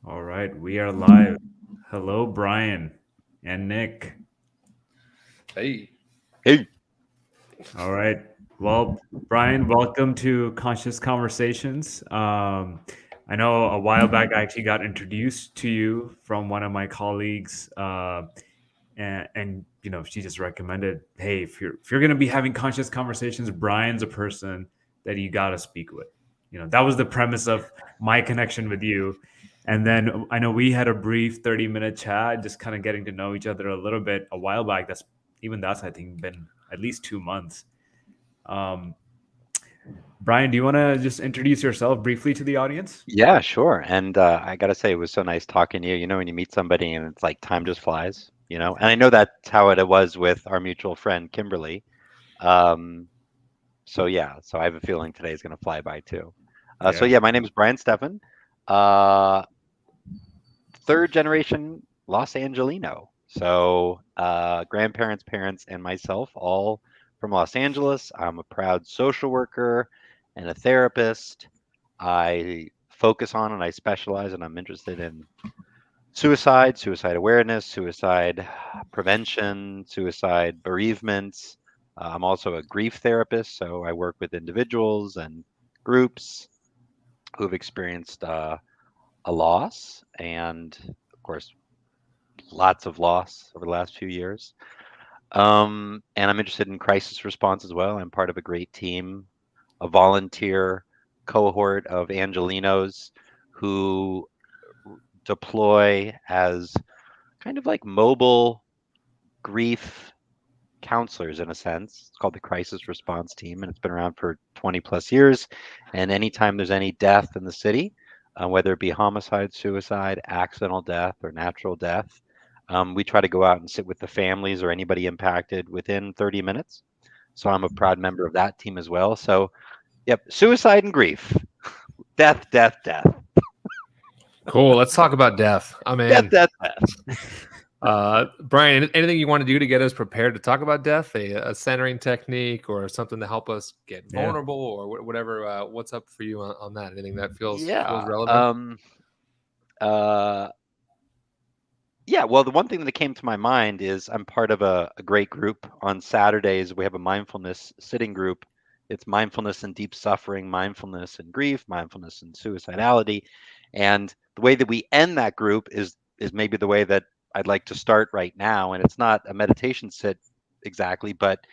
All right, we are live. Hello, Brian and Nick. Hey. Hey. All right. Well, Brian, welcome to Conscious Conversations. I know a while back I actually got introduced to you from one of my colleagues, and she just recommended, hey, if you're going to be having conscious conversations, Brian's a person that you got to speak with. That was the premise of my connection with you. And then I know we had a brief 30-minute chat, just kind of getting to know each other a little bit a while back. That's I think been at least 2 months. Um, Brian, do you want to just introduce yourself briefly to the audience? Yeah, sure. And I gotta say, it was so nice talking to you. You know, when you meet somebody and it's like time just flies, And I know that's how it was with our mutual friend, Kimberly. Um, so yeah, so I have a feeling today is gonna fly by too. So Yeah. yeah, my name is Brian Stefan, uh, third generation Los Angelino. So grandparents, parents, and myself all from Los Angeles. I'm a proud social worker and a therapist. I focus on and I specialize and I'm interested in suicide, suicide awareness, suicide prevention, suicide bereavements. I'm also a grief therapist, so I work with individuals and groups who have experienced a loss and, of course, lots of loss over the last few years. And I'm interested in crisis response as well. I'm part of a great team, a volunteer cohort of Angelinos who deploy as kind of like mobile grief counselors in a sense. It's called the Crisis Response Team, and it's been around for 20 plus years. And anytime there's any death in the city, whether it be homicide, suicide, accidental death, or natural death, we try to go out and sit with the families or anybody impacted within 30 minutes. So I'm a proud member of that team as well. So, yep, suicide and grief, death, death, death, Cool. Let's talk about death. I'm death, in. death, death. Brian, anything you want to do to get us prepared to talk about death? A centering technique or something to help us get Yeah. vulnerable or whatever? What's up for you on that? Anything that feels Yeah. relevant? Uh, Yeah, well, the one thing that came to my mind is I'm part of a great group. On Saturdays, we have a mindfulness sitting group. It's mindfulness and deep suffering, mindfulness and grief, mindfulness and suicidality. And the way that we end that group is maybe the way that I'd like to start right now. And it's not a meditation sit exactly, but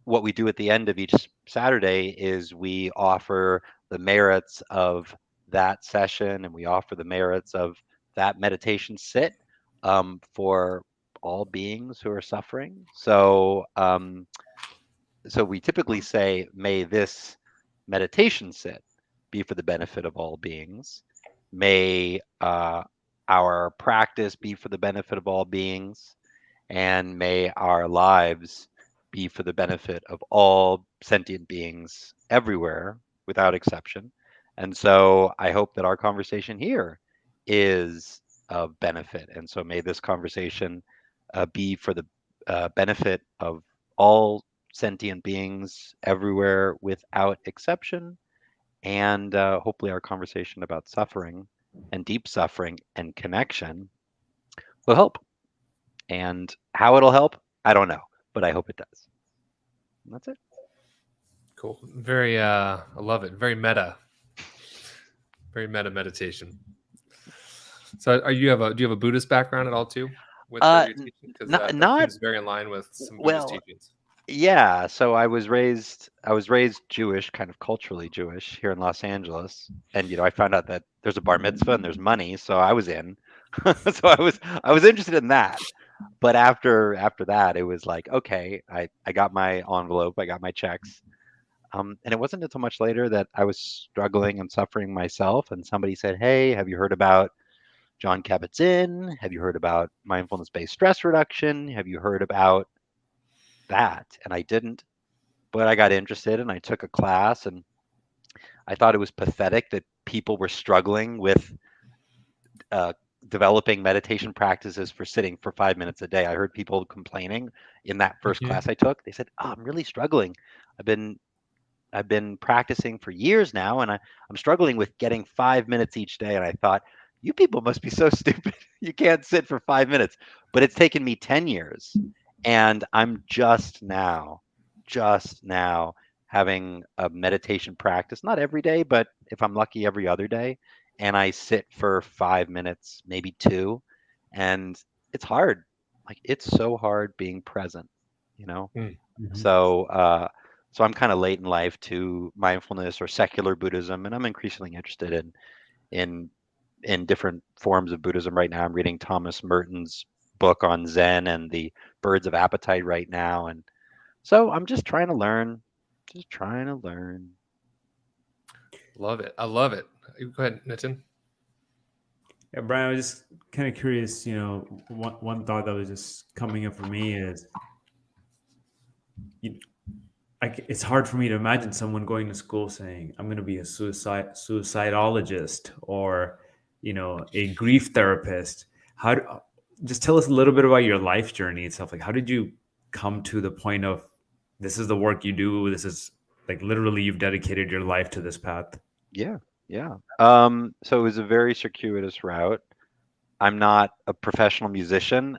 what we do at the end of each Saturday is we offer the merits of that session and we offer the merits of that meditation sit for all beings who are suffering. So we typically say, may this meditation sit be for the benefit of all beings. May our practice be for the benefit of all beings. And may our lives be for the benefit of all sentient beings everywhere without exception. And so I hope that our conversation here is of benefit. And so may this conversation be for the benefit of all sentient beings everywhere without exception. And hopefully, our conversation about suffering and deep suffering and connection will help. And how it'll help, I don't know, but I hope it does. And that's it. Cool. Very, I love it. Very meta meditation. So, do you have a Buddhist background at all too with your teaching? Because that Not seems very in line with some Buddhist well. teachings. Yeah. So I was raised Jewish, kind of culturally Jewish here in Los Angeles, and I found out that there's a bar mitzvah and there's money, so I was in. So I was interested in that. But after that, it was like, okay, I got my envelope, I got my checks. And it wasn't until much later that I was struggling and suffering myself, and somebody said, "Hey, have you heard about John Kabat-Zinn? Have you heard about mindfulness-based stress reduction? Have you heard about that?" And I didn't, but I got interested and I took a class, and I thought it was pathetic that people were struggling with uh, developing meditation practices for sitting for 5 minutes a day. I heard people complaining in that first Mhm. class I took. They said, "Oh, I'm really struggling. I've been practicing for years now, and I'm struggling with getting 5 minutes each day." And I thought, you people must be so stupid. You can't sit for 5 minutes. But it's taken me 10 years. And I'm just now having a meditation practice, not every day, but if I'm lucky, every other day. And I sit for 5 minutes, maybe two. And it's hard. Like it's so hard being present, you know? Mm. So, so I'm kind of late in life to mindfulness or secular Buddhism, and I'm increasingly interested in in different forms of Buddhism right now. I'm reading Thomas Merton's book on Zen and the birds of appetite right now, and so I'm just trying to learn, just trying to learn. Love it. I love it. Go ahead, Nitin. Yeah, Brian, I was just kind of curious. One thought that was just coming up for me is, you, it's hard for me to imagine someone going to school saying, "I'm going to be a suicidologist," or, a grief therapist. Just tell us a little bit about your life journey and stuff. Like, how did you come to the point of this is the work you do? This is like literally you've dedicated your life to this path. Yeah, yeah. So it was a very circuitous route. I'm not a professional musician,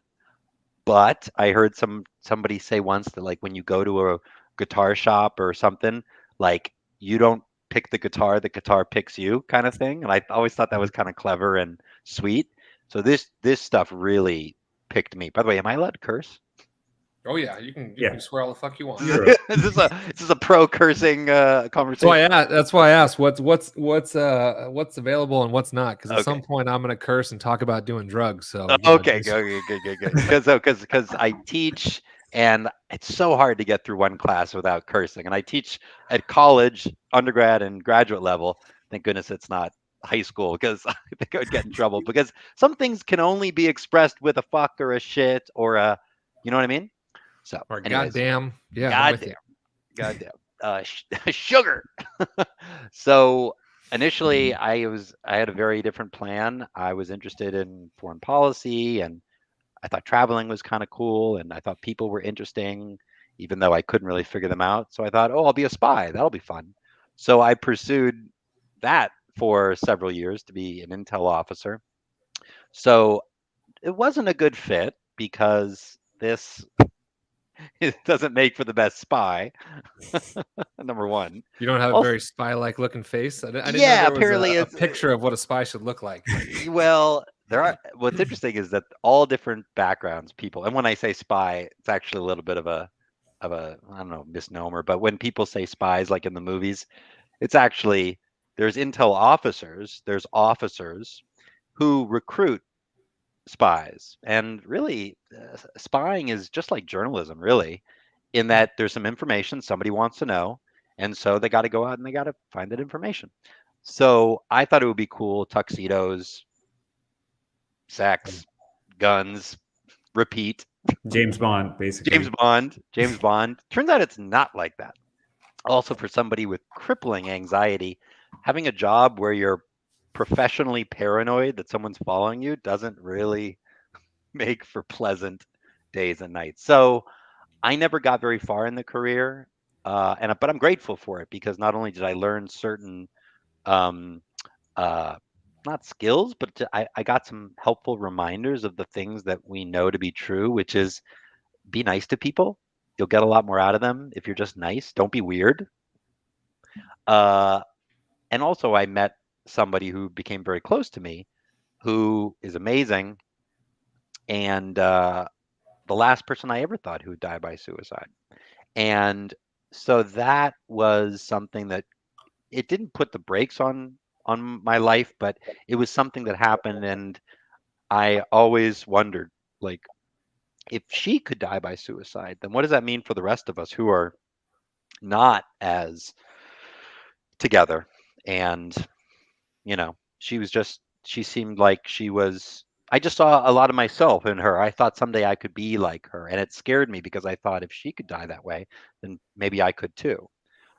but I heard somebody say once that like when you go to a guitar shop or something, like you don't pick the guitar picks you kind of thing. And I always thought that was kind of clever and sweet. So this stuff really picked me. By the way, am I allowed to curse? Oh yeah, you can swear all the fuck you want. This is a pro cursing conversation. That's why I asked what's available and what's not, because at Okay. some point I'm gonna curse and talk about doing drugs. So Okay, good. Because I teach, and it's so hard to get through one class without cursing. And I teach at college, undergrad, and graduate level. Thank goodness it's not high school, because I think I would get in trouble. Because some things can only be expressed with a fuck or a shit or a, you know what I mean? So, or anyways, goddamn, yeah, I'm with you. goddamn, sugar. So initially, I had a very different plan. I was interested in foreign policy, and I thought traveling was kind of cool, and I thought people were interesting, even though I couldn't really figure them out. So I thought, oh, I'll be a spy. That'll be fun. So I pursued that for several years to be an intel officer. So it wasn't a good fit because this it doesn't make for the best spy. Number one. You don't have a Also, very spy-like looking face. I didn't yeah, know there apparently was a it's picture of what a spy should look like. well, there are. What's interesting is that all different backgrounds, people, and when I say spy, it's actually a little bit of a I don't know, misnomer. But when people say spies, like in the movies, it's actually there's intel officers, there's officers who recruit spies, and really, spying is just like journalism, really, in that there's some information somebody wants to know, and so they got to go out and they got to find that information. So I thought it would be cool, tuxedos, sex, guns, repeat. James Bond, basically. James Bond. Turns out it's not like that. Also, for somebody with crippling anxiety, having a job where you're professionally paranoid that someone's following you doesn't really make for pleasant days and nights. So I never got very far in the career, but I'm grateful for it because not only did I learn certain um, not skills, but I got some helpful reminders of the things that we know to be true, which is be nice to people. You'll get a lot more out of them if you're just nice. Don't be weird. And also, I met somebody who became very close to me, who is amazing, and the last person I ever thought who would die by suicide. And so that was something that it didn't put the brakes on my life, but it was something that happened, and I always wondered, like, if she could die by suicide, then what does that mean for the rest of us who are not as together? And she seemed like she was. I just saw a lot of myself in her. I thought someday I could be like her, and it scared me because I thought if she could die that way, then maybe I could too.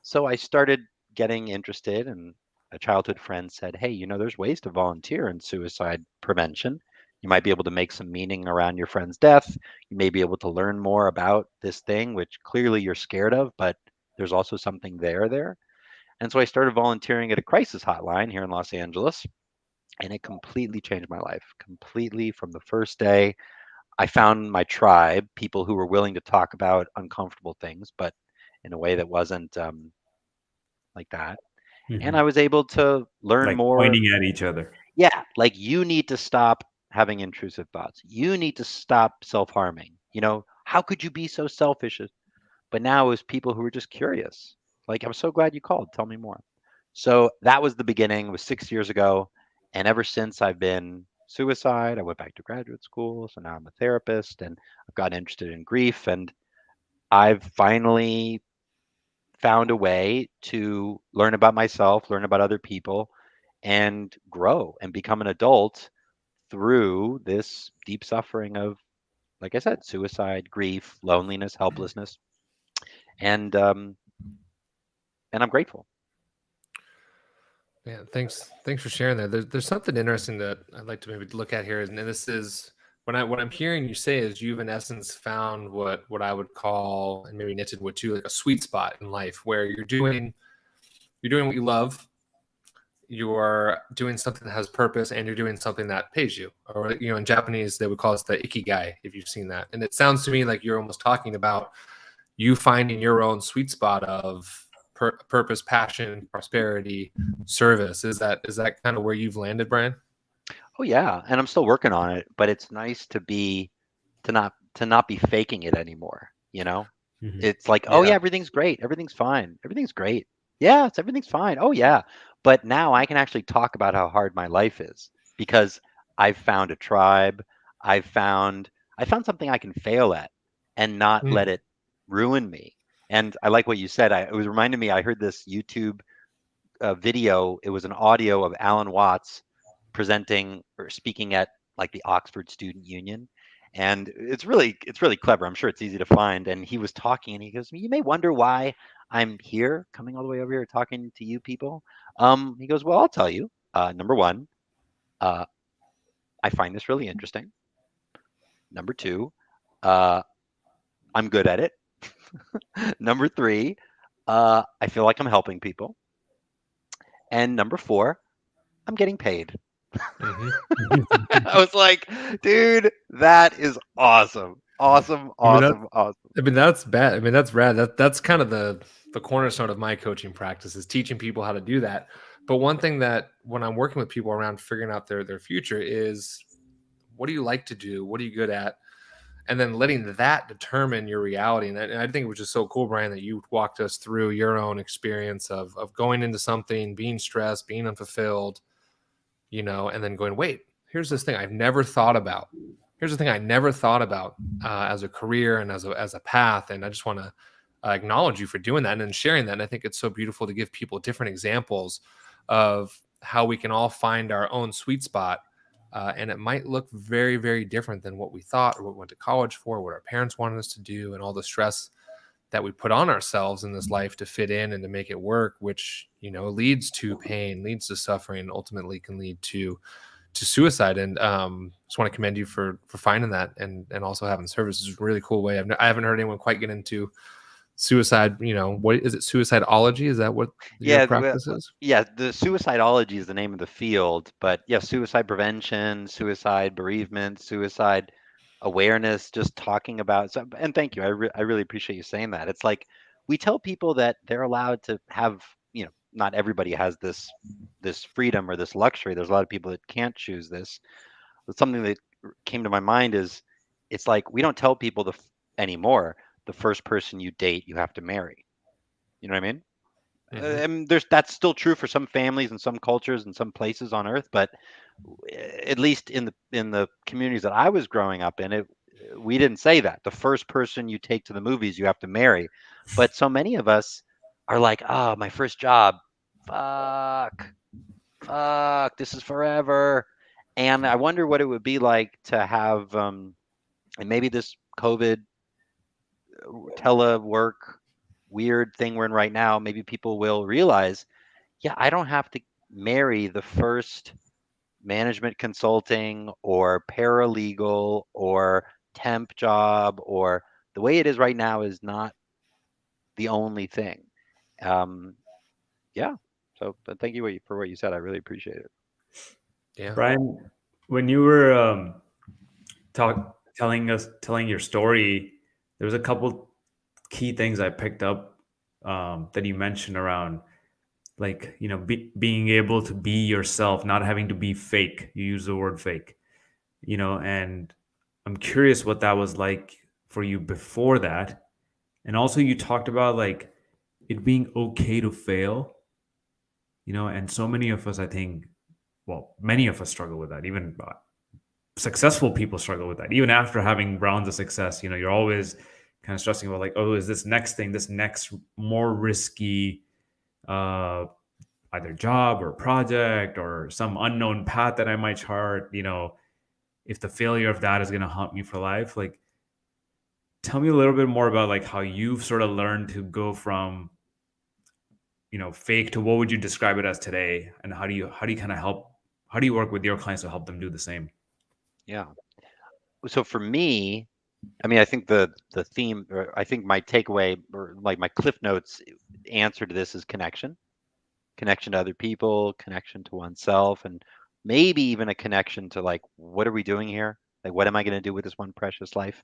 So I started getting interested, and a childhood friend said, "Hey, there's ways to volunteer in suicide prevention. You might be able to make some meaning around your friend's death. You may be able to learn more about this thing, which clearly you're scared of, but there's also something there." And so I started volunteering at a crisis hotline here in Los Angeles. and it completely changed my life. Completely from the first day. I found my tribe, people who were willing to talk about uncomfortable things, but in a way that wasn't like that. And Mhm. I was able to learn Like more. pointing at each other. Yeah, like you need to stop having intrusive thoughts. You need to stop self-harming. How could you be so selfish? But now it was people who were just curious. Like, I'm so glad you called. Tell me more. So that was the beginning. It was 6 years ago. And ever since I've been suicide, I went back to graduate school. So now I'm a therapist and I've gotten interested in grief. And I've finally found a way to learn about myself, learn about other people, and grow and become an adult through this deep suffering of, like I said, suicide, grief, loneliness, helplessness, and um, and I'm grateful. Yeah, thanks for sharing that. There's something interesting that I'd like to maybe look at here, and this is what I'm hearing you say is you've in essence found what I would call, and maybe knitted would too, like a sweet spot in life where you're doing what you love, you're doing something that has purpose, and you're doing something that pays you. Or in Japanese they would call it the ikigai, if you've seen that. And it sounds to me like you're almost talking about you finding your own sweet spot of purpose, passion, prosperity, service. Is that kind of where you've landed, Brian? Oh yeah, and I'm still working on it, but it's nice to not be faking it anymore, you know? Mhm. It's like, "Oh yeah, Yeah. everything's great. Everything's fine. Everything's great. Yeah, everything's fine. Oh yeah." But now I can actually talk about how hard my life is because I've found a tribe. I've found I found something I can fail at and not let Mm. it ruin me. And I like what you said. It was reminding me, I heard this YouTube video. It was an audio of Alan Watts presenting or speaking at like the Oxford Student Union. And it's really clever. I'm sure it's easy to find. And he was talking and he goes, "You may wonder why I'm here, coming all the way over here talking to you people." He goes, "Well, I'll tell you. Number one, uh, I find this really interesting. Number two, uh, I'm good at it. Number three, I feel like I'm helping people. And number four, I'm getting paid." Hmm. I was like, dude, that is awesome. Awesome, I mean that. awesome, awesome. I mean that's bad. I mean that's rad. That's kind of the cornerstone of my coaching practice is teaching people how to do that. But one thing that when I'm working with people around figuring out their future is what do you like to do? What are you good at? And then letting that determine your reality. And I think it was just so cool, Brian, that you walked us through your own experience of going into something, being stressed, being unfulfilled, and then going, wait, here's this thing I've never thought about. Here's the thing I never thought about as a career and as a path. And I just want to acknowledge you for doing that and then sharing that. And I think it's so beautiful to give people different examples of how we can all find our own sweet spot. And it might look very, very different than what we thought or what we went to college for, what our parents wanted us to do, and all the stress that we put on ourselves in this life to fit in and to make it work, which leads to pain, leads to suffering, and ultimately can lead to suicide. And just want to commend you for finding that and also having service. Is a really cool way. I haven't heard anyone quite get into suicide. What is it? Suicidology? Is that what your Yeah, practice is? yeah, the suicidology is the name of the field, but yeah, suicide prevention, suicide bereavement, suicide awareness, just talking about. So, and thank you. I really appreciate you saying that. It's like we tell people that they're allowed to have, not everybody has this freedom or this luxury. There's a lot of people that can't choose this. But something that came to my mind is it's like we don't tell people anymore the first person you date you have to marry. You know what I mean? Hmm. And that's still true for some families and some cultures and some places on Earth, but at least in the communities that I was growing up in, we didn't say that. The first person you take to the movies, you have to marry. But so many of us are like, "Oh, my first job, fuck, fuck, this is forever." And I wonder what it would be like to have, and maybe this COVID telework weird thing we're in right now, maybe people will realize, yeah, I don't have to marry the first management consulting or paralegal or temp job, or the way it is right now is not the only thing. Um, yeah. So, but thank you for what you said. I really appreciate it. Yeah. Brian, when you were telling your story, there was a couple key things I picked up that you mentioned around, like, being able to be yourself, not having to be fake. You use the word fake, and I'm curious what that was like for you before that. And also, you talked about like it being okay to fail, and so many of us, I think, well, many of us struggle with that. Even successful people struggle with that. Even after having rounds of success, you're always kind of stressing about like, oh, is this next thing, this next more risky, uh, either job or project or some unknown path that I might chart, if the failure of that is going to haunt me for life. Like, tell me a little bit more about like how you've sort of learned to go from, fake to what would you describe it as today, and how do you kind of help, how do you work with your clients to help them do the same? Yeah. So for me, I mean, I think the theme, or I think my takeaway, or like my cliff notes answer to this is connection to other people, connection to oneself, and maybe even a connection to like, what are we doing here? Like, what am I going to do with this one precious life?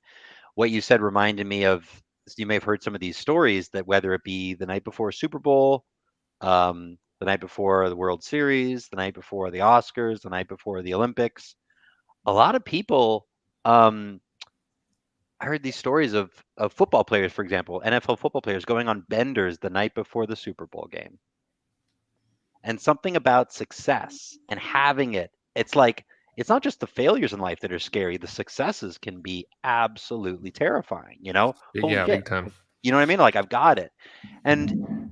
What you said reminded me of, you may have heard some of these stories that whether it be the night before Super Bowl, the night before the World Series, the night before the Oscars, the night before the Olympics, a lot of people, um, I heard these stories of football players, for example, NFL football players going on benders the night before the Super Bowl game. And something about success and having it, it's like, it's not just the failures in life that are scary. The successes can be absolutely terrifying, Holy Yeah, shit. big time. You know what I mean? Like, I've got it. And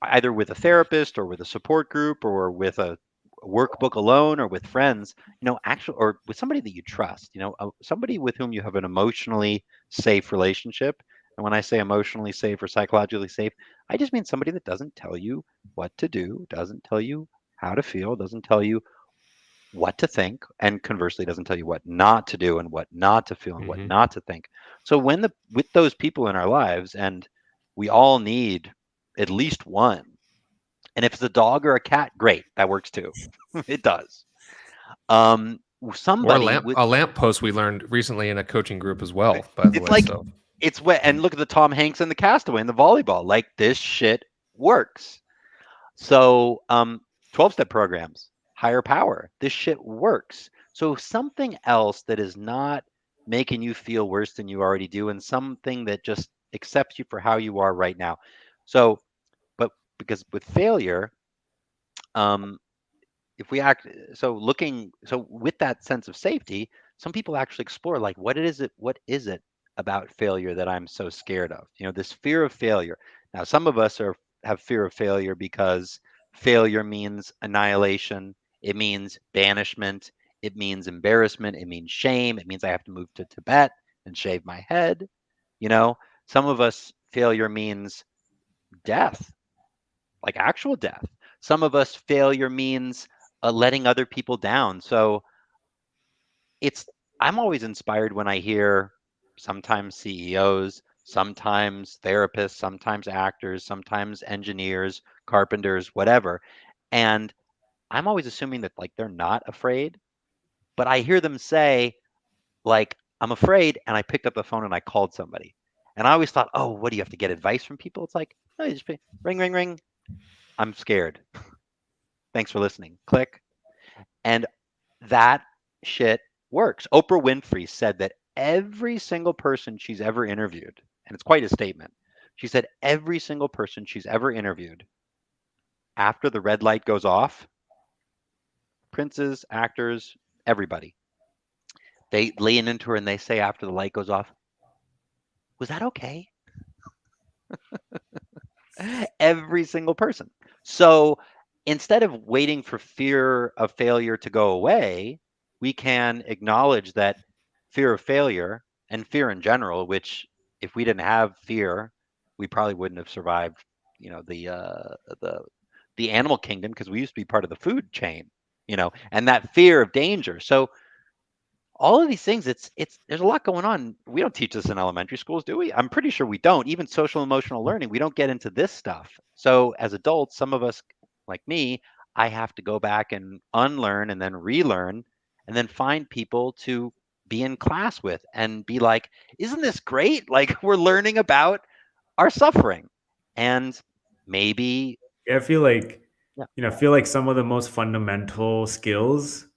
either with a therapist or with a support group or with a workbook alone or with friends, actually, or with somebody that you trust, somebody with whom you have an emotionally safe relationship. And when I say emotionally safe or psychologically safe, I just mean somebody that doesn't tell you what to do, doesn't tell you how to feel, doesn't tell you what to think, and conversely doesn't tell you what not to do and what not to feel and what Hmm. not to think. So with those people in our lives, and we all need at least one. And if it's a dog or a cat, great, that works too. It does. Um, Or somebody with a lamp post we learned recently in a coaching group as well, by the it's way. like So it's wet. And look at the Tom Hanks and the Castaway and the volleyball. Like, this shit works. So 12-step programs, higher power. This shit works. So something else that is not making you feel worse than you already do, and something that just accepts you for how you are right now. So, but because with failure, um, if we act so with that sense of safety, some people actually explore like, what is it about failure that I'm so scared of? This fear of failure. Now, some of us have fear of failure because failure means annihilation, it means banishment, it means embarrassment, it means shame, it means I have to move to Tibet and shave my head. you know some of us, failure means death, like actual death. Some of us, failure means letting other people down. So it's I'm always inspired when I hear sometimes CEOs, sometimes therapists, sometimes actors, sometimes engineers, carpenters, whatever. And I'm always assuming that like they're not afraid, but I hear them say like, I'm afraid, and I picked up the phone and I called somebody. And I always thought, oh, what do you have to get advice from people? It's like, no, you just ring, ring, ring. I'm scared. Thanks for listening. Click. And that shit works. Oprah Winfrey said that every single person she's ever interviewed, and it's quite a statement, she said every single person she's ever interviewed, after the red light goes off, princes, actors, everybody, they lean into her and they say after the light goes off, was that okay? Every single person. So instead of waiting for fear of failure to go away, we can acknowledge that fear of failure and fear in general, which if we didn't have fear, we probably wouldn't have survived, the animal kingdom, because we used to be part of the food chain, and that fear of danger. So all of these things, it's there's a lot going on. We don't teach this in elementary schools, do we? I'm pretty sure we don't. Even social emotional learning, we don't get into this stuff. So as adults, some of us, like me, I have to go back and unlearn and then relearn and then find people to be in class with and be like, isn't this great? Like we're learning about our suffering. And maybe, Yeah, I feel like, yeah, I feel like some of the most fundamental skills,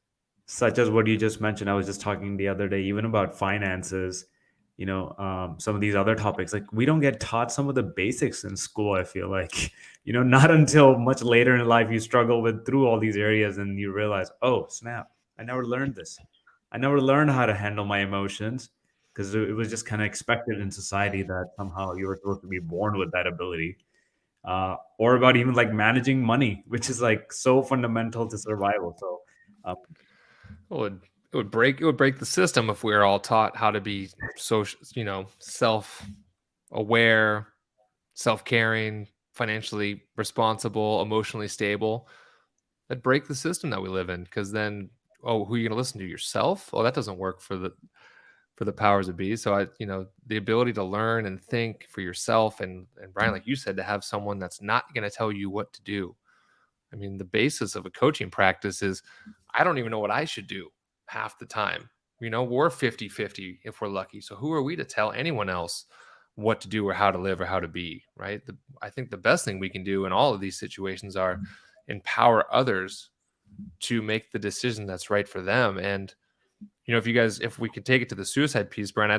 such as what you just mentioned, I was just talking the other day, even about finances, some of these other topics, like we don't get taught some of the basics in school. I feel like, not until much later in life you struggle with through all these areas and you realize, oh, snap, I never learned this. I never learned how to handle my emotions because it was just kind of expected in society that somehow you were supposed to be born with that ability, or about even like managing money, which is like so fundamental to survival. So, Well, it would break the system if we were all taught how to be social, self-aware, self-caring, financially responsible, emotionally stable. That'd break the system that we live in, because then, oh, who are you going to listen to? Yourself? Oh, that doesn't work for the powers that be. So the ability to learn and think for yourself, and Brian, like you said, to have someone that's not going to tell you what to do. I mean, the basis of a coaching practice is I don't even know what I should do half the time. We're 50-50 if we're lucky. So who are we to tell anyone else what to do or how to live or how to be, right? I think the best thing we can do in all of these situations are empower others to make the decision that's right for them. And if we could take it to the suicide piece, Brian,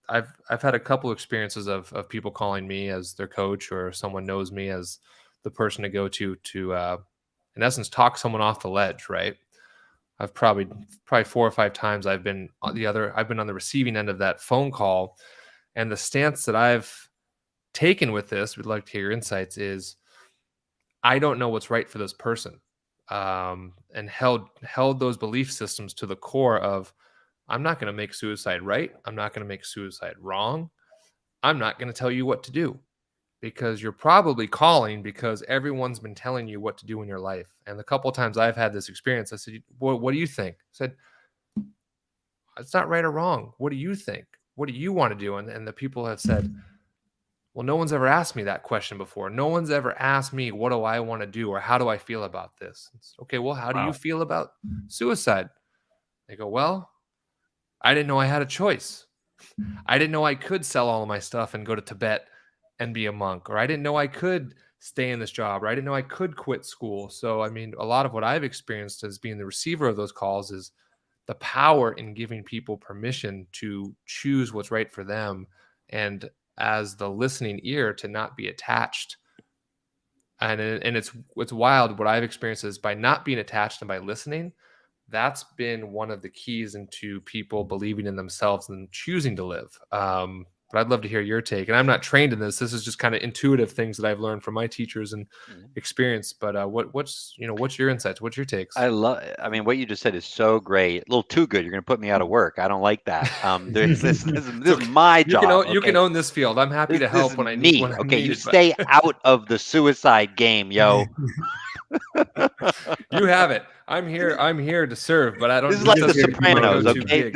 I've had a couple experiences of people calling me as their coach, or someone knows me as the person to go to in essence talk someone off the ledge, right? I've probably 4 or 5 times I've been on the receiving end of that phone call. And the stance that I've taken with this, we'd like to hear your insights, is I don't know what's right for this person. And held those belief systems to the core of, I'm not going to make suicide right. I'm not going to make suicide wrong. I'm not going to tell you what to do, because you're probably calling because everyone's been telling you what to do in your life. And the couple of times I've had this experience, I said, what do you think? I said, it's not right or wrong. What do you think? What do you want to do? And the people have said, well, no one's ever asked me that question before. No one's ever asked me, what do I want to do? Or how do I feel about this? It's, okay, well, how do you wow. feel about suicide? They go, well, I didn't know I had a choice. I didn't know I could sell all of my stuff and go to Tibet and be a monk, or I didn't know I could stay in this job, or I didn't know I could quit school. So, I mean, a lot of what I've experienced as being the receiver of those calls is the power in giving people permission to choose what's right for them, and as the listening ear to not be attached. And it's wild. What I've experienced is by not being attached and by listening, that's been one of the keys into people believing in themselves and choosing to live. But I'd love to hear your take. And I'm not trained in this. This is just kind of intuitive things that I've learned from my teachers and experience. But what's your insights? What's your takes? I mean, what you just said is so great. A little too good. You're going to put me out of work. I don't like that. This is my job. You can own this field. I'm happy to This help is when I need. When I okay, need you it, stay out of the suicide game, yo. You have it. I'm here to serve, but I don't. This is like The doesn't mean you wanna go Sopranos, too okay? big.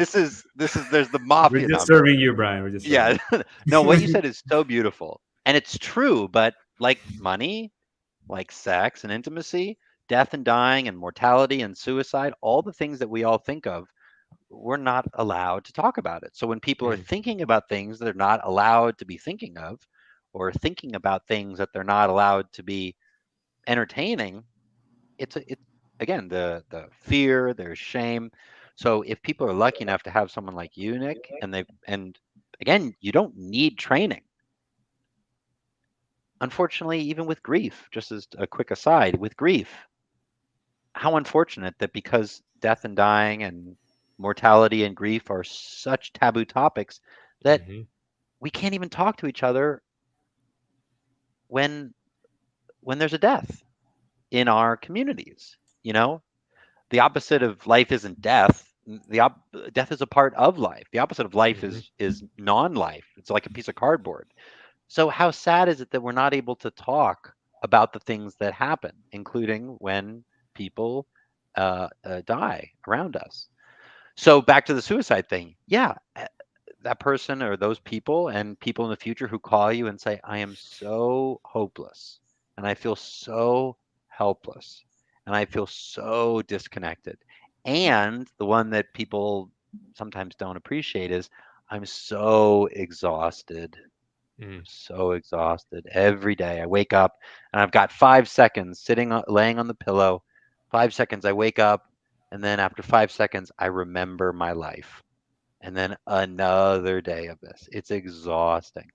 There's the mafia. We're No, just serving you, Brian. We're just serving yeah. No, what you said is so beautiful. And it's true, but like money, like sex and intimacy, death and dying and mortality and suicide, all the things that we all think of, we're not allowed to talk about it. So when people are thinking about things they're not allowed to be thinking of, or thinking about things that they're not allowed to be entertaining, it's again the fear, there's shame. So if people are lucky enough to have someone like you, Nick, and again, you don't need training. Unfortunately, even with grief, just as a quick aside, with grief, how unfortunate that because death and dying and mortality and grief are such taboo topics that we can't even talk to each other when there's a death in our communities. You know, the opposite of life isn't death. Death is a part of life. The opposite of life is non-life. It's like a piece of cardboard. So how sad is it that we're not able to talk about the things that happen, including when people die around us? So back to the suicide thing. Yeah, that person or those people and people in the future who call you and say, I am so hopeless and I feel so helpless. and I feel so disconnected. And the one that people sometimes don't appreciate is I'm so exhausted. Mm. So exhausted every day. I wake up and I've got 5 seconds laying on the pillow. 5 seconds, I wake up, and then after 5 seconds, I remember my life. And then another day of this. It's exhausting.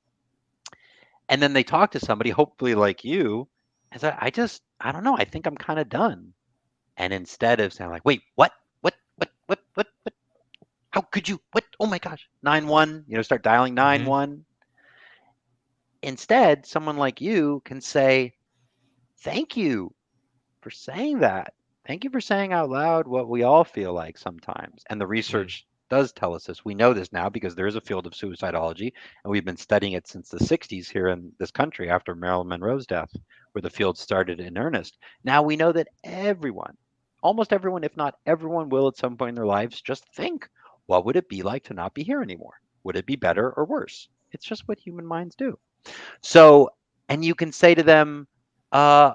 And then they talk to somebody, hopefully like you, and say, I don't know, I think I'm kind of done. And instead of saying like, wait, what? What? How could you? What? Oh my gosh. 9-1, start dialing Hmm. 9-1. Instead, someone like you can say, thank you for saying that. Thank you for saying out loud what we all feel like sometimes. And the Mm. research does tell us this. We know this now because there is a field of suicidology, and we've been studying it since the 60s here in this country after Marilyn Monroe's death, where the field started in earnest. Now we know that everyone, almost everyone, if not everyone, will at some point in their lives just think, what would it be like to not be here anymore? Would it be better or worse? It's just what human minds do. So, and you can say to them, uh,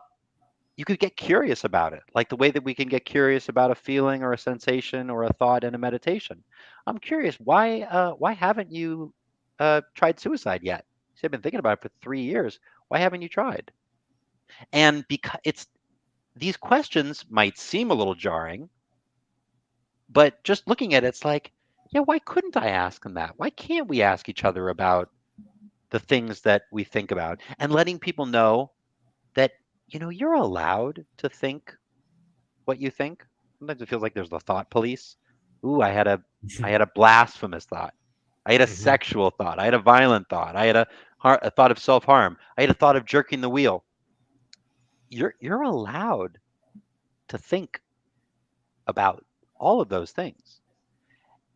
you could get curious about it, like the way that we can get curious about a feeling or a sensation or a thought in a meditation. I'm curious, why haven't you tried suicide yet? You said, I've been thinking about it for 3 years. Why haven't you tried? And because it's these questions might seem a little jarring, but just looking at it, it's like, yeah, why couldn't I ask them that? Why can't we ask each other about the things that we think about and letting people know that you're allowed to think what you think. Sometimes it feels like there's the thought police. Ooh, I had a blasphemous thought. I had a Hmm. sexual thought. I had a violent thought. I had a thought of self-harm. I had a thought of jerking the wheel. You're allowed to think about all of those things.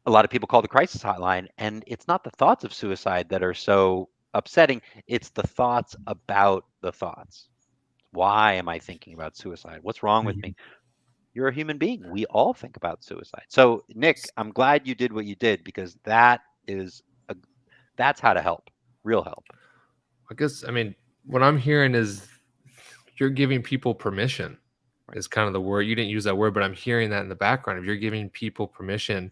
A lot of people call the crisis hotline, and it's not the thoughts of suicide that are so upsetting. It's the thoughts about the thoughts. Why am I thinking about suicide? What's wrong with me? Mhm. You're a human being. We all think about suicide. So, Nick, I'm glad you did what you did because is a, that's how to help, real help. I guess, I mean, what I'm hearing is you're giving people permission, Right. is kind of the word. You didn't use that word, but I'm hearing that in the background of you're giving people permission.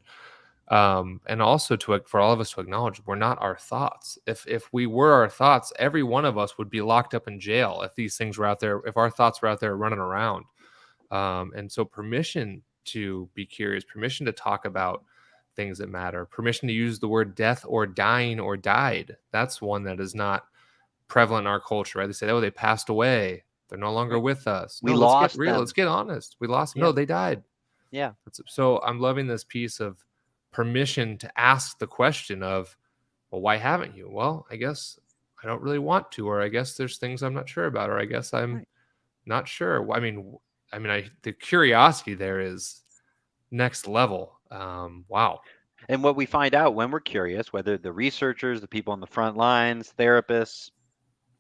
And also for all of us to acknowledge we're not our thoughts. If we were our thoughts, every one of us would be locked up in jail if these things were out there, if our thoughts were out there running around. And so permission to be curious, permission to talk about things that matter, permission to use the word death or dying or died. That's one that is not prevalent in our culture, right? They say, oh, they passed away. They're no longer Right. with us. We No, let's get lost real. Let's them. get honest. We lost them. Yeah. No, they died. Yeah. So I'm loving this piece of permission to ask the question of, well, why haven't you? Well, I guess I don't really want to, or I guess there's things I'm not sure about, or I guess I'm Right. not sure. The curiosity there is next level. Wow. And what we find out when we're curious, whether the researchers, the people on the front lines, therapists,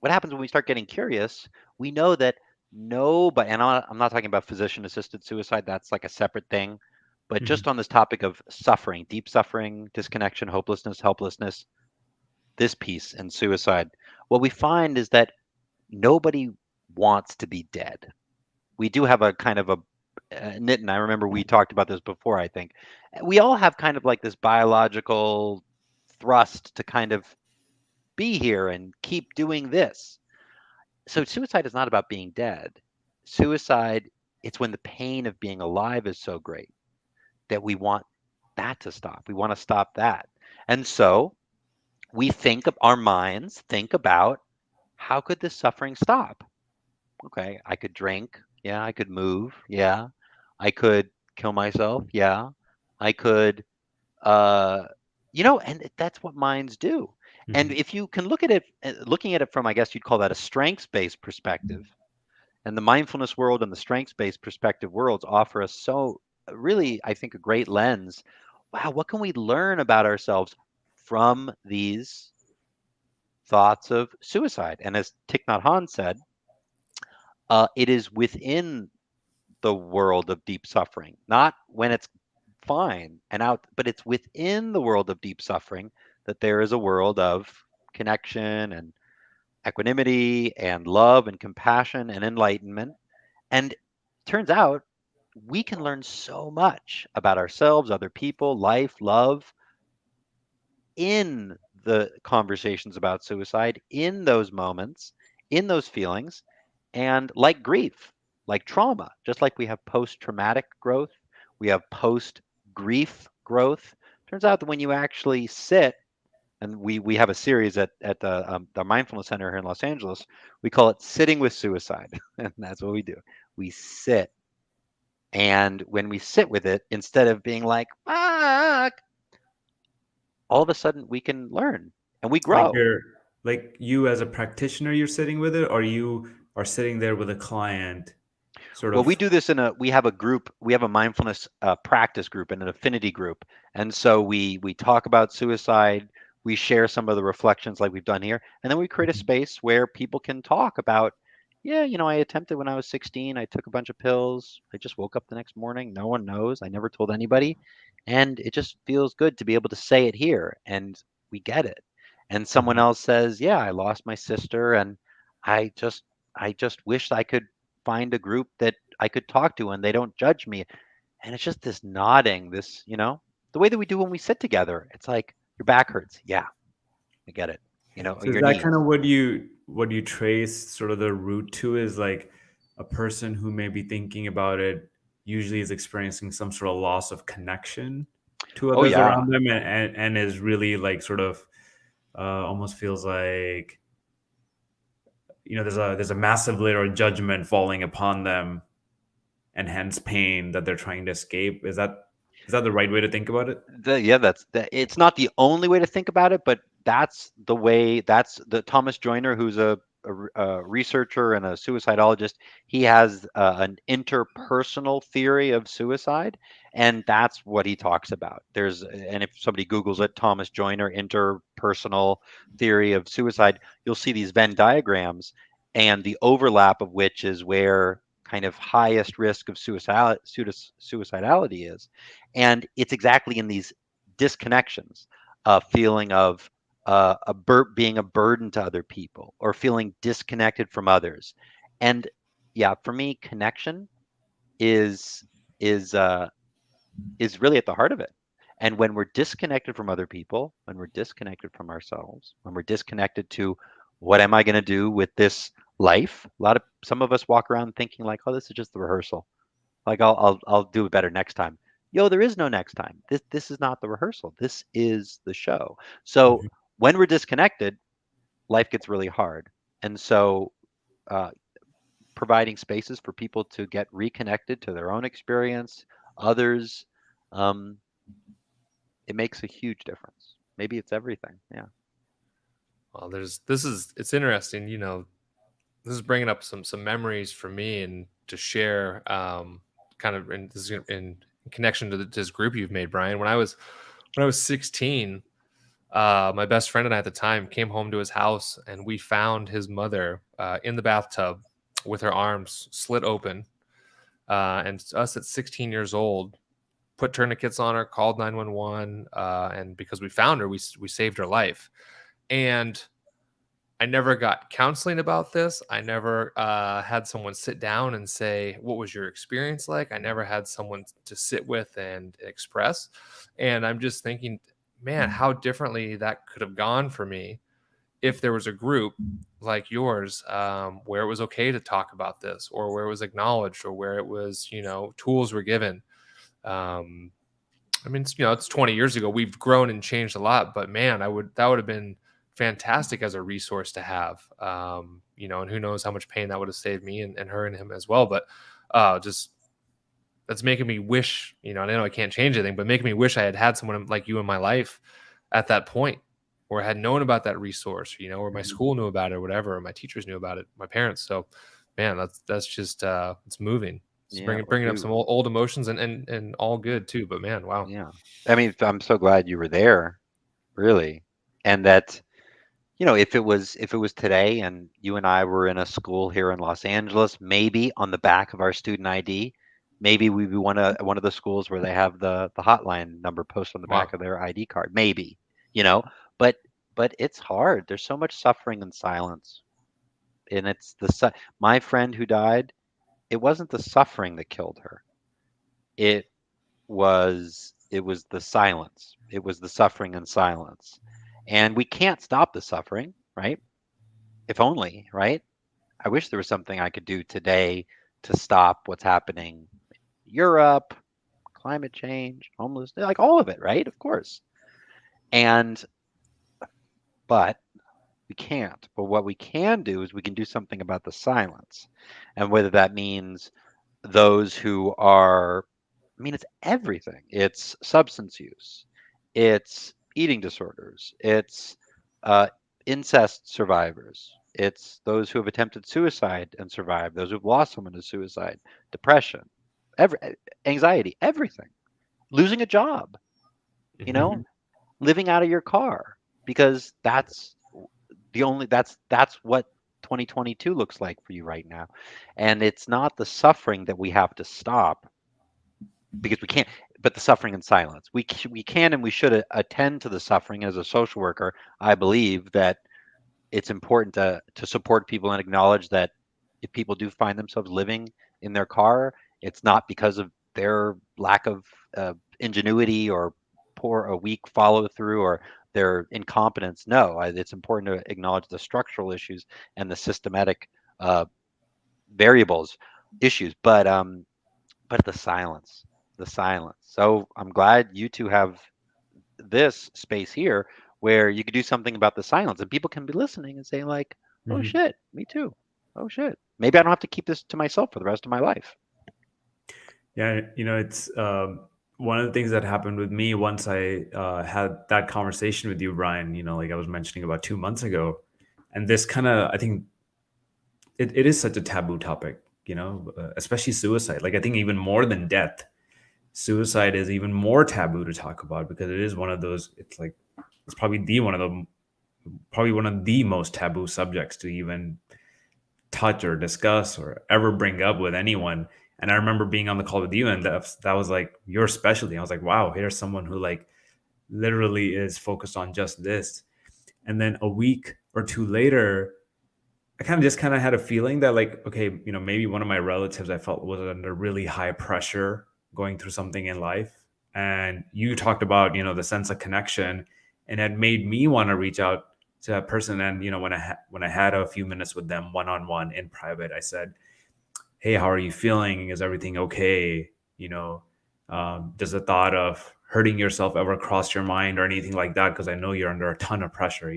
what happens when we start getting curious, we know that nobody, and I'm not talking about physician assisted suicide, that's like a separate thing, but Mhm. just on this topic of suffering, deep suffering, disconnection, hopelessness, helplessness, this piece and suicide, what we find is that nobody wants to be dead. We do have a kind of a Nitin, I remember we talked about this before, I think. We all have kind of like this biological thrust to kind of be here and keep doing this. So suicide is not about being dead. Suicide, it's when the pain of being alive is so great that we want that to stop. We want to stop that. And so we think of our minds, think about how could this suffering stop? Okay, I could drink. Yeah, I could move. Yeah, I could kill myself. Yeah, I could, uh, and that's what minds do. And Mhm. if you can look at it, looking at it from, I guess you'd call that a strengths-based perspective, and the mindfulness world and the strengths-based perspective worlds offer us so really, I think, a great lens. Wow, what can we learn about ourselves from these thoughts of suicide? And as Thich Nhat Hanh said, it is within the world of deep suffering, not when it's fine and out, but it's within the world of deep suffering that there is a world of connection and equanimity and love and compassion and enlightenment. And turns out we can learn so much about ourselves, other people, life, love in the conversations about suicide, in those moments, in those feelings. And like grief, like trauma, just like we have post traumatic growth, we have post grief growth. Turns out that when you actually sit, and we have a series at the Mindfulness Center here in Los Angeles, we call it Sitting with Suicide. And that's what we do. We sit. And when we sit with it, instead of being like, fuck, all of a sudden we can learn and we Like grow. you're like you as a practitioner, you're sitting with it, or you are sitting there with a client, sort Well, we of. do this we have a group, we have a mindfulness practice group and an affinity group. And so we talk about suicide, we share some of the reflections like we've done here, and then we create a space where people can talk about, yeah, I attempted when I was 16, I took a bunch of pills, I just woke up the next morning, no one knows, I never told anybody, and it just feels good to be able to say it here, and we get it. And someone Mhm. else says, yeah, I lost my sister, and I just I just wish I could find a group that I could talk to and they don't judge me. And it's just this nodding, the way that we do when we sit together. It's like your back hurts. Yeah, I get it. Or So is your that kind knees. of what you trace sort of the root to, is like a person who may be thinking about it usually is experiencing some sort of loss of connection to Oh others yeah. around them, and is really like sort of almost feels like, there's a massive layer of judgment falling upon them, and hence pain that they're trying to escape. Is that the right way to think about it? Yeah, it's not the only way to think about it, but that's the way. That's the Thomas Joyner, who's a researcher and a suicidologist. He has an interpersonal theory of suicide, and that's what he talks about. And if somebody Googles it, Thomas Joyner interpersonal theory of suicide, you'll see these Venn diagrams, and the overlap of which is where kind of highest risk of suicidality is. And it's exactly in these disconnections, a feeling of being a burden to other people or feeling disconnected from others. And yeah, for me, connection is is uh, is really at the heart of it. And when we're disconnected from other people, when we're disconnected from ourselves, when we're disconnected to what am I going to do with this life? Some of us walk around thinking like, oh, this is just the rehearsal. Like I'll do it better next time. Yo, there is no next time. This is not the rehearsal. This is the show. So Mhm. when we're disconnected, life gets really hard. And so uh, providing spaces for people to get reconnected to their own experience, others, um, it makes a huge difference. Maybe it's everything. Yeah. Well, it's interesting. This is bringing up some memories for me and to share. Kind of, and this is in connection to this group you've made, Brian. When I was 16, my best friend and I at the time came home to his house, and we found his mother in the bathtub with her arms slit open. And us at 16 years old put tourniquets on her, called 911, and because we found her, we saved her life. And I never got counseling about this. I never had someone sit down and say, "What was your experience like?" I never had someone to sit with and express. And I'm just thinking, man, how differently that could have gone for me if there was a group like yours, where it was okay to talk about this, or where it was acknowledged, or where it was, tools were given. Um, I mean, it's 20 years ago. We've grown and changed a lot, but man, that would have been fantastic as a resource to have. And who knows how much pain that would have saved me and her and him as well. But just that's making me wish, and I know I can't change anything, but making me wish I had someone like you in my life at that point, or had known about that resource, or my Mhm. school knew about it, or whatever, or my teachers knew about it, my parents. So, man, that's just it's moving. It's Yeah. bringing up some old emotions and all good too. But man, wow. Yeah. I mean, I'm so glad you were there, really. And that, if it was today and you and I were in a school here in Los Angeles, maybe on the back of our student ID, maybe we'd be one of the schools where they have the hotline number posted on the back Wow. of their ID card. Maybe, you know, but it's hard. There's so much suffering and silence. And it's my friend who died, it wasn't the suffering that killed her. It was the silence. It was the suffering and silence. And we can't stop the suffering, right? If only, right? I wish there was something I could do today to stop what's happening in Europe, climate change, homelessness, like all of it, right? Of course. But we can't. But what we can do is we can do something about the silence. And whether that means those who are, I mean, it's everything. It's substance use, it's eating disorders, it's incest survivors, it's those who have attempted suicide and survived, those who've lost someone to suicide, depression, every, anxiety, everything, losing a job, you know, living out of your car, because that's what 2022 looks like for you right now. And it's not the suffering that we have to stop, because we can't, but the suffering in silence. We can and we should attend to the suffering. As a social worker, I believe that it's important to support people and acknowledge that if people do find themselves living in their car, it's not because of their lack of ingenuity or poor or weak follow through or their incompetence. No, it's important to acknowledge the structural issues and the systematic variables issues. But the silence, the silence. So I'm glad you two have this space here where you could do something about the silence and people can be listening and saying like, oh shit, me too. Oh shit. Maybe I don't have to keep this to myself for the rest of my life. Yeah, it's one of the things that happened with me once I had that conversation with you, Brian, like I was mentioning about 2 months ago. And this kind of, I think it is such a taboo topic, especially suicide. Like I think even more than death, suicide is even more taboo to talk about because it is one of those, it's probably one of the most taboo subjects to even touch or discuss or ever bring up with anyone. And I remember being on the call with you, and that was like your specialty. I was like, wow, here's someone who like literally is focused on just this. And then a week or two later, I kind of had a feeling that like, okay, maybe one of my relatives I felt was under really high pressure going through something in life. And you talked about, the sense of connection, and it made me want to reach out to that person. And, when I had a few minutes with them one-on-one in private, I said, hey, how are you feeling? Is everything okay? Does the thought of hurting yourself ever cross your mind or anything like that? Because I know you're under a ton of pressure.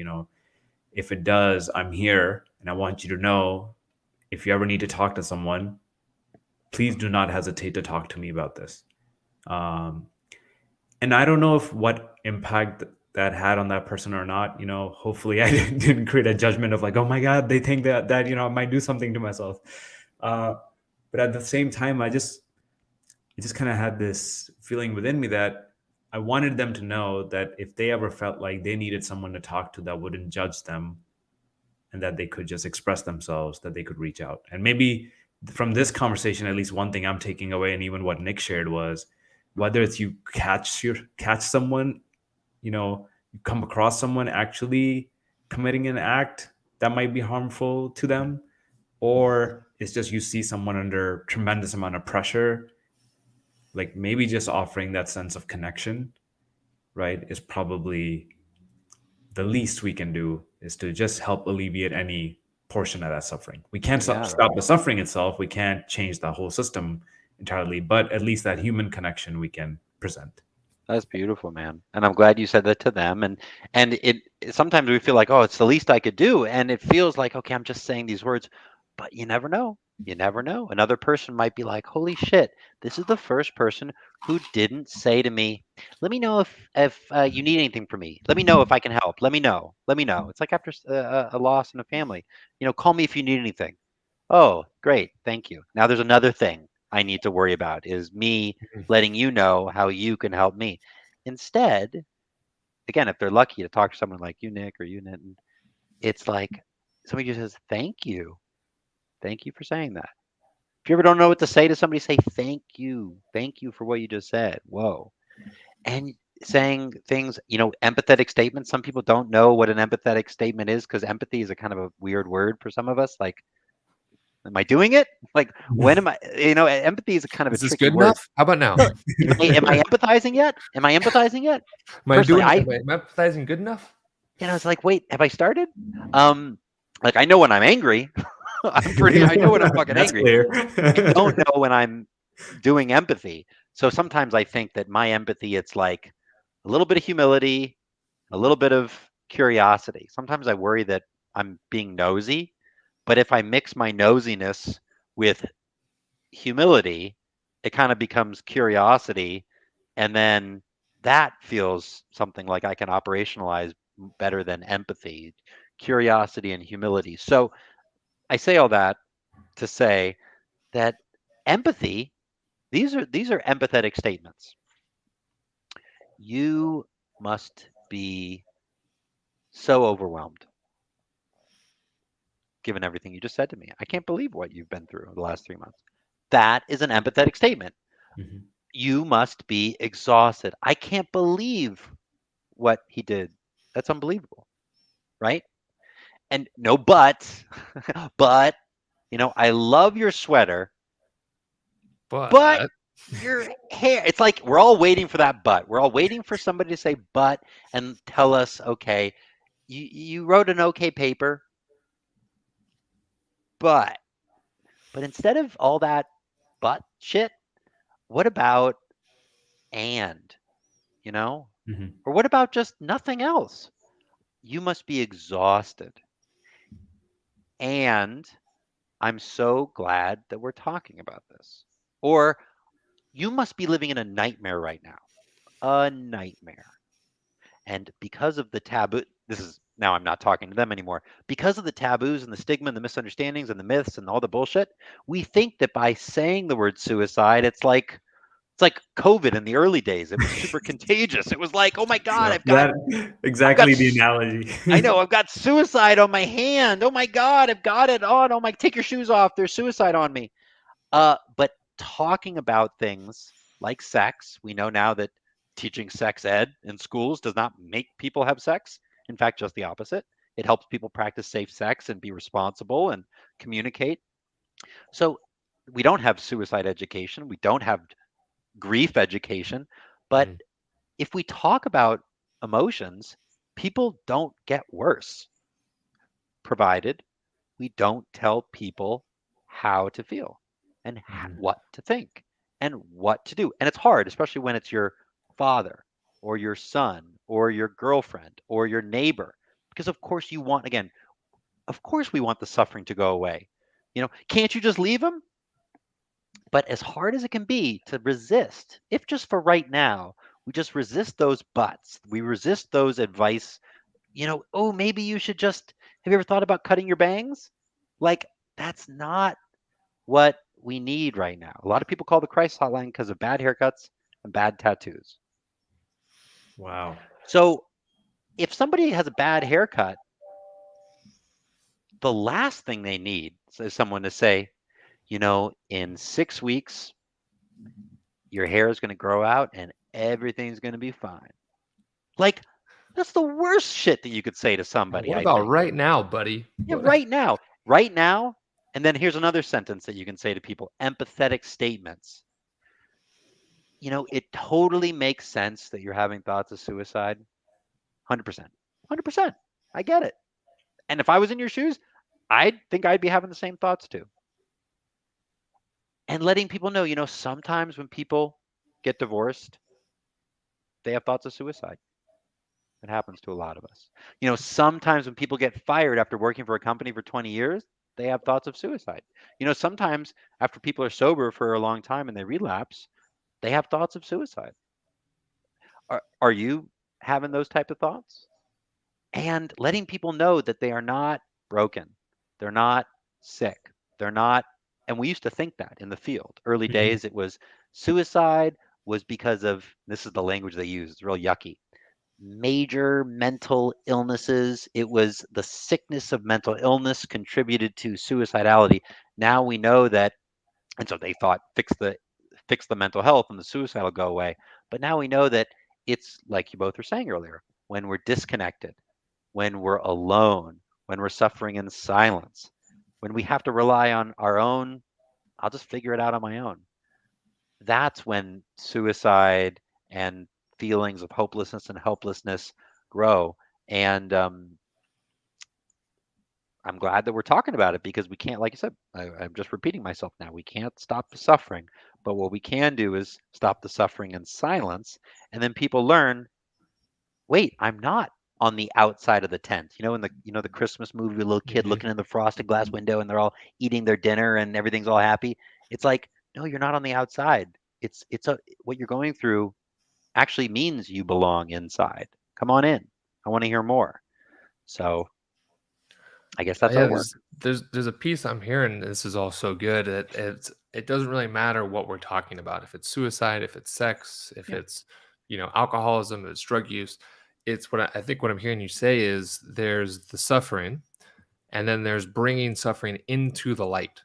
If it does, I'm here. And I want you to know, if you ever need to talk to someone, please do not hesitate to talk to me about this. And I don't know if what impact that had on that person or not. Hopefully I didn't create a judgment of like, oh my God, they think that I might do something to myself. But at the same time, I just kind of had this feeling within me that I wanted them to know that if they ever felt like they needed someone to talk to that wouldn't judge them and that they could just express themselves, that they could reach out. And maybe from this conversation, at least one thing I'm taking away, and even what Nick shared, was whether it's you catch someone, you come across someone actually committing an act that might be harmful to them, or it's just you see someone under tremendous amount of pressure, like maybe just offering that sense of connection, right, is probably the least we can do, is to just help alleviate any portion of that suffering. We can't stop the suffering itself. We can't change the whole system entirely, but at least that human connection we can present. That's beautiful, man. And I'm glad you said that to them. And it sometimes we feel like, oh, it's the least I could do. And it feels like, okay, I'm just saying these words, but you never know. You never know. Another person might be like, holy shit, this is the first person who didn't say to me, let me know if you need anything from me. Let me know if I can help. Let me know. Let me know. It's like after a loss in a family, call me if you need anything. Oh, great. Thank you. Now there's another thing I need to worry about, is me letting you know how you can help me. Instead, again, if they're lucky to talk to someone like you, Nick, or you, Nitin, it's like somebody just says, thank you. Thank you for saying that. If you ever don't know what to say to somebody, say thank you. Thank you for what you just said. Whoa. And saying things, empathetic statements. Some people don't know what an empathetic statement is because empathy is a kind of a weird word for some of us. Like, Am I doing it? Like, when am I, empathy is a kind of Is a this tricky good word. enough? How about now? Am I empathizing yet? Am I empathizing yet? Personally, am I empathizing good enough? it's like, wait, have I started? Like, I know when I'm angry. I know when I'm fucking That's angry. clear. I don't know when I'm doing empathy. So sometimes I think that my empathy, it's like a little bit of humility, a little bit of curiosity. Sometimes I worry that I'm being nosy, but if I mix my nosiness with humility, it kind of becomes curiosity, and then that feels something like I can operationalize better than empathy, curiosity and humility. So I say all that to say that empathy, these are empathetic statements. You must be so overwhelmed given everything you just said to me. I can't believe what you've been through the last 3 months. That is an empathetic statement. Mhm. You must be exhausted. I can't believe what he did. That's unbelievable, right? And no but, but, I love your sweater, but But your hair, it's like we're all waiting for that but. We're all waiting for somebody to say but and tell us, okay, you wrote an okay paper, but instead of all that but shit, what about and, you know? Mhm. Or what about just nothing else? You must be exhausted. And I'm so glad that we're talking about this. Or you must be living in a nightmare right now. A nightmare. And because of the taboo, this is now I'm not talking to them anymore. Because of the taboos and the stigma and the misunderstandings and the myths and all the bullshit, we think that by saying the word suicide, it's like COVID in the early days. It was super contagious. It was like, oh my God, Yep, I've got, exactly the analogy. I know, I've got suicide on my hand. Oh my God, I've got it on. Oh my, take your shoes off. There's suicide on me. But talking about things like sex, we know now that teaching sex ed in schools does not make people have sex. In fact, just the opposite. It helps people practice safe sex and be responsible and communicate. So we don't have suicide education. We don't have grief education. But Mm, if we talk about emotions, people don't get worse, provided we don't tell people how to feel and Mhm. what to think and what to do. And it's hard, especially when it's your father or your son or your girlfriend or your neighbor, because of course you want, again, of course we want the suffering to go away. Can't you just leave them? But as hard as it can be to resist, if just for right now, we just resist those buts, we resist those advice, oh, maybe you should just, have you ever thought about cutting your bangs? Like, that's not what we need right now. A lot of people call the crisis hotline because of bad haircuts and bad tattoos. Wow. So if somebody has a bad haircut, the last thing they need is someone to say, in 6 weeks, your hair is going to grow out and everything's going to be fine. Like, that's the worst shit that you could say to somebody, what I about think. right now, buddy? Yeah, right now. Right now. And then here's another sentence that you can say to people, empathetic statements. It totally makes sense that you're having thoughts of suicide. 100%. 100%. I get it. And if I was in your shoes, I think I'd be having the same thoughts too. And letting people know, sometimes when people get divorced, they have thoughts of suicide. It happens to a lot of us. Sometimes when people get fired after working for a company for 20 years, they have thoughts of suicide. Sometimes after people are sober for a long time and they relapse, they have thoughts of suicide. Are you having those type of thoughts? And letting people know that they are not broken. They're not sick. They're not, and we used to think that in the field. Early Mhm. days, it was suicide was because of, this is the language they use, it's real yucky, major mental illnesses. It was the sickness of mental illness contributed to suicidality. Now we know that, and so they thought fix the mental health and the suicide will go away. But now we know that it's like you both were saying earlier, when we're disconnected, when we're alone, when we're suffering in silence. when we have to rely on our own, I'll just figure it out on my own. That's when suicide and feelings of hopelessness and helplessness grow. And I'm glad that we're talking about it, because we can't, like I said, I'm just repeating myself now, we can't stop the suffering, but what we can do is stop the suffering in silence. And then people learn, wait, I'm not on the outside of the tent. In the Christmas movie, a little kid looking in the frosted glass window and they're all eating their dinner and everything's all happy. It's like, no, you're not on the outside. What you're going through actually means you belong inside. Come on in. I want to hear more. So I guess that's Yeah, our work. there's a piece I'm hearing. This is all so good. It doesn't really matter what we're talking about. If it's suicide, if it's sex, if Yeah. it's alcoholism, if it's drug use. It's I think what I'm hearing you say is there's the suffering, and then there's bringing suffering into the light.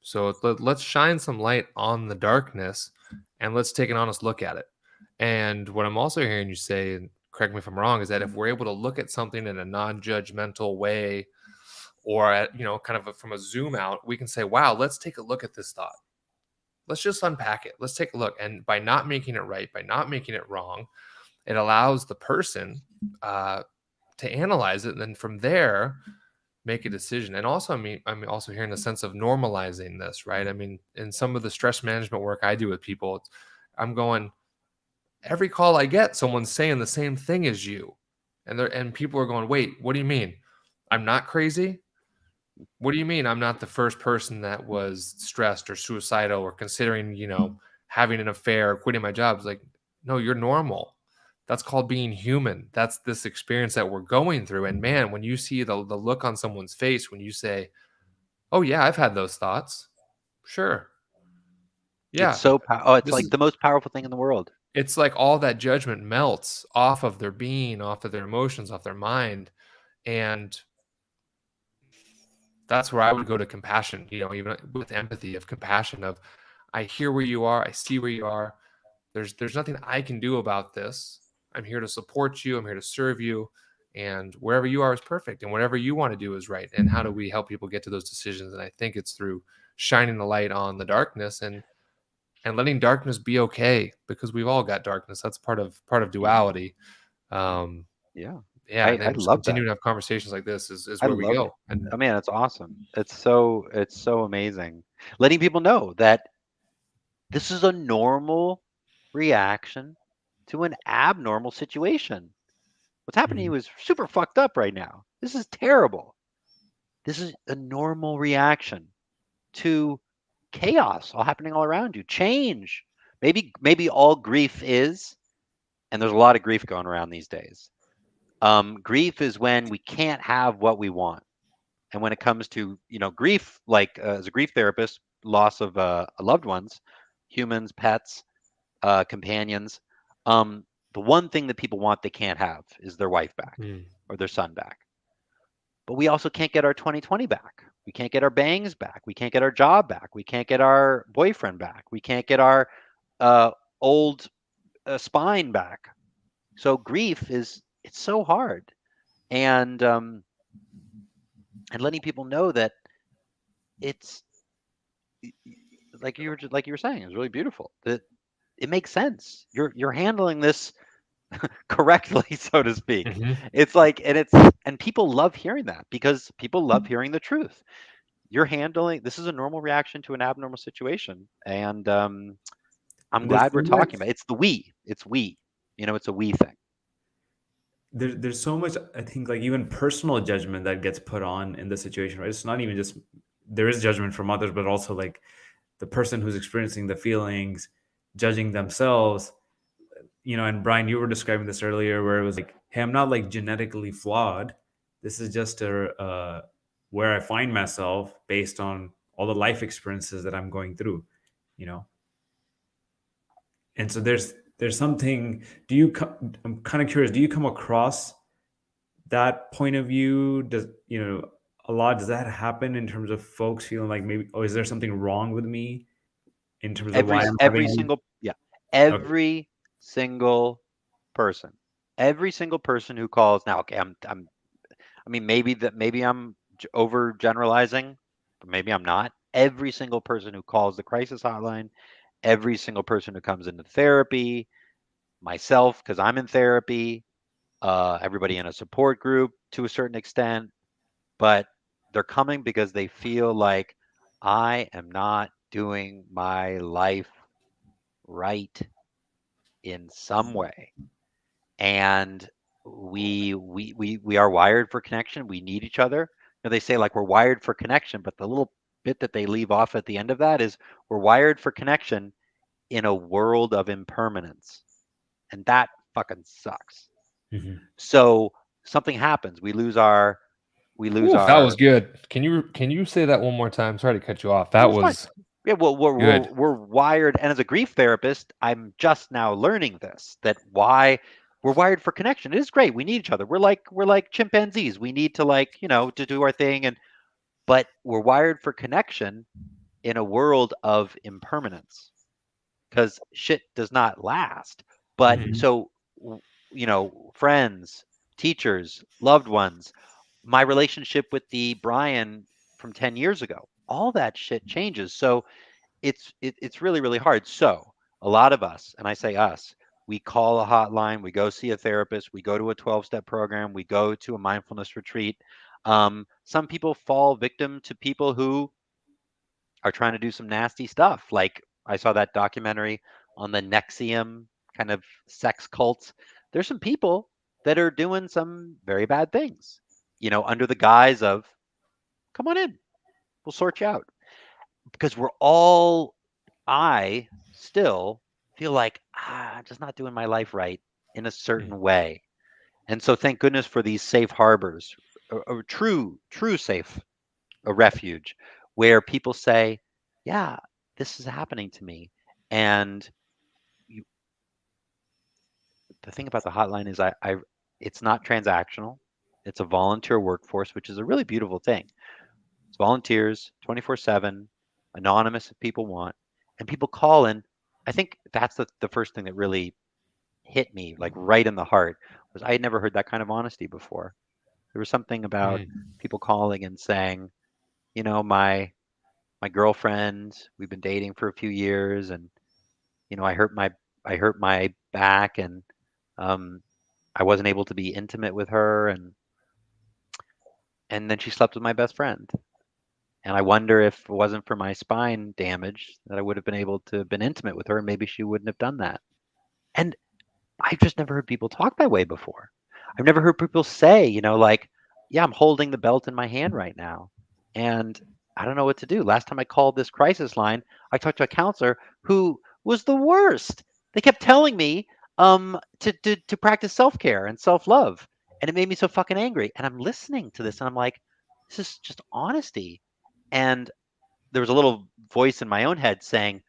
So let's shine some light on the darkness, and let's take an honest look at it. And what I'm also hearing you say, and correct me if I'm wrong, is that if we're able to look at something in a non-judgmental way, or from a zoom out, we can say, wow, let's take a look at this thought. Let's just unpack it. Let's take a look. And by not making it right, by not making it wrong, it allows the person to analyze it, and then from there make a decision. And also, I'm also hearing a sense of normalizing this, right? I mean, in some of the stress management work I do with people, I'm going, every call I get, someone's saying the same thing as you. And people are going, wait, what do you mean? I'm not crazy? What do you mean I'm not the first person that was stressed or suicidal or considering, having an affair, or quitting my job? It's like, no, you're normal. That's called being human. That's this experience that we're going through. And man, when you see the look on someone's face, when you say, oh yeah, I've had those thoughts. Sure. Yeah. It's so it's This like is the most powerful thing in the world. It's like all that judgment melts off of their being, off of their emotions, off their mind. And that's where I would go to compassion, even with empathy, of compassion, of I hear where you are. I see where you are. There's nothing I can do about this. I'm here to support you. I'm here to serve you. And wherever you are is perfect. And whatever you want to do is right. And how do we help people get to those decisions? And I think it's through shining the light on the darkness and letting darkness be okay, because we've all got darkness. That's part of duality. Yeah. Yeah, and I then just love that. continuing to have conversations like this is I where we love go. it. And Oh man, it's awesome. It's so amazing. Letting people know that this is a normal reaction to an abnormal situation. What's happening to you is super fucked up right now. This is terrible. This is a normal reaction to chaos all happening all around you. Change. Maybe all grief is, and there's a lot of grief going around these days. Grief is when we can't have what we want. And when it comes to grief, like as a grief therapist, loss of loved ones, humans, pets, companions, the one thing that people want they can't have is their wife back or their son back. But we also can't get our 2020 back. We can't get our bangs back. We can't get our job back. We can't get our boyfriend back. We can't get our old spine back. So grief it's so hard. And letting people know that it's like you were saying, it's really beautiful. That it makes sense. You're handling this correctly, so to speak. It's like, and people love hearing that, because people love hearing the truth. This is a normal reaction to an abnormal situation, and I'm glad we're talking about it. It's we. It's a we thing. There's so much, I think, like even personal judgment that gets put on in the situation, right? It's not even just, there is judgment from others, but also like the person who's experiencing the feelings judging themselves. And Brian, you were describing this earlier, where it was like, hey, I'm not like genetically flawed. This is just where I find myself based on all the life experiences that I'm going through. And so there's something. I'm kind of curious, do you come across that point of view? Does a lot, does that happen in terms of folks feeling like maybe, oh, is there something wrong with me in terms of why I'm Every having single okay. person, every single person who calls now. Okay, maybe I'm over generalizing, but maybe I'm not. Every single person who calls the crisis hotline, every single person who comes into therapy, myself, because I'm in therapy, everybody in a support group to a certain extent, but they're coming because they feel like I am not doing my life right in some way. And we are wired for connection. We need each other. You know, they say like we're wired for connection, but the little bit that they leave off at the end of that is we're wired for connection in a world of impermanence. And that fucking sucks. Mhm. So something happens. We lose Ooh, that was our good. Can you say that one more time? Sorry to cut you off. no, That it's fine. was Yeah, well, good. we're wired, and as a grief therapist, I'm just now learning this, that why we're wired for connection. It is great. We need each other. We're like chimpanzees. We need to to do our thing, but we're wired for connection in a world of impermanence because shit does not last. But Mhm. so friends, teachers, loved ones, my relationship with the Brian from 10 years ago, all that shit changes. So it's really really hard. So a lot of us, and I say us, we call a hotline, we go see a therapist, we go to a 12-step program, we go to a mindfulness retreat. Some people fall victim to people who are trying to do some nasty stuff. Like I saw that documentary on the Nexium kind of sex cults. There's some people that are doing some very bad things, under the guise of come on in, we'll sort you out. Because I still feel like I'm just not doing my life right in a Mm. certain way. And so thank goodness for these safe harbors, a true safe a refuge where people say, yeah, this is happening to me. And you, the thing about the hotline is it's not transactional. It's a volunteer workforce, which is a really beautiful thing. It's volunteers 24/7, anonymous if people want, and people call in. I think that's the first thing that really hit me like right in the heart was I had never heard that kind of honesty before. There was something about Mm. people calling and saying, my girlfriend, we've been dating for a few years, and I hurt my back, and um, I wasn't able to be intimate with her, and then she slept with my best friend. And I wonder if it wasn't for my spine damage that I would have been able to have been intimate with her, and maybe she wouldn't have done that. And I've just never heard people talk that way before. I've never heard people say, like, yeah, I'm holding the belt in my hand right now, and I don't know what to do. Last time I called this crisis line, I talked to a counselor who was the worst. They kept telling me to practice self-care and self-love, and it made me so fucking angry. And I'm listening to this, and I'm like, this is just honesty. And there was a little voice in my own head saying,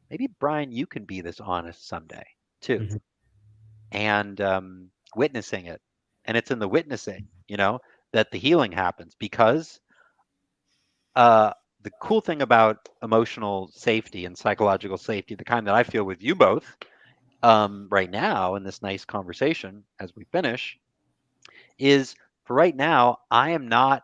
maybe Brian, you can be this honest someday too, Mhm. and witnessing it. And it's in the witnessing, that the healing happens because uh, the cool thing about emotional safety and psychological safety, the kind that I feel with you both right now in this nice conversation as we finish, is for right now, I am not